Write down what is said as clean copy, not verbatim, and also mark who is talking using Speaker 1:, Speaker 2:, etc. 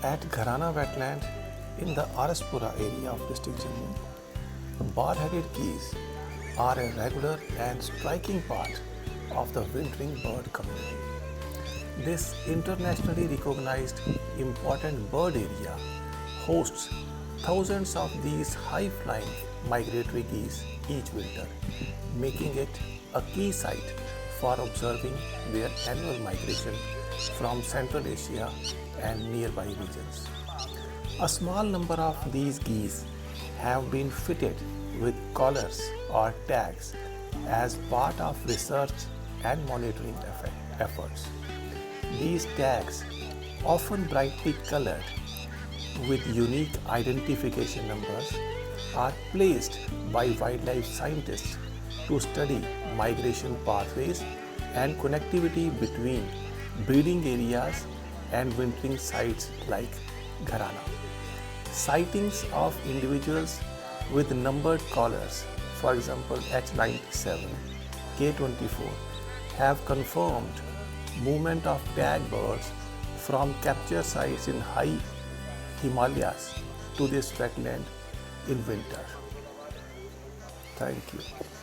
Speaker 1: At Gharana wetland in the Araspura area of district Jammu, bar-headed geese are a regular and striking part of the wintering bird community. This internationally recognized important bird area hosts thousands of these high-flying migratory geese each winter, making it a key site for observing their annual migration from Central Asia and nearby regions. A small number of these geese have been fitted with collars or tags as part of research and monitoring efforts. These tags, often brightly colored with unique identification numbers, are placed by wildlife scientists to study migration pathways and connectivity between breeding areas and wintering sites like Gharana. Sightings of individuals with numbered collars, for example H97, K24, have confirmed movement of tag birds from capture sites in high Himalayas to this wetland in winter. Thank you.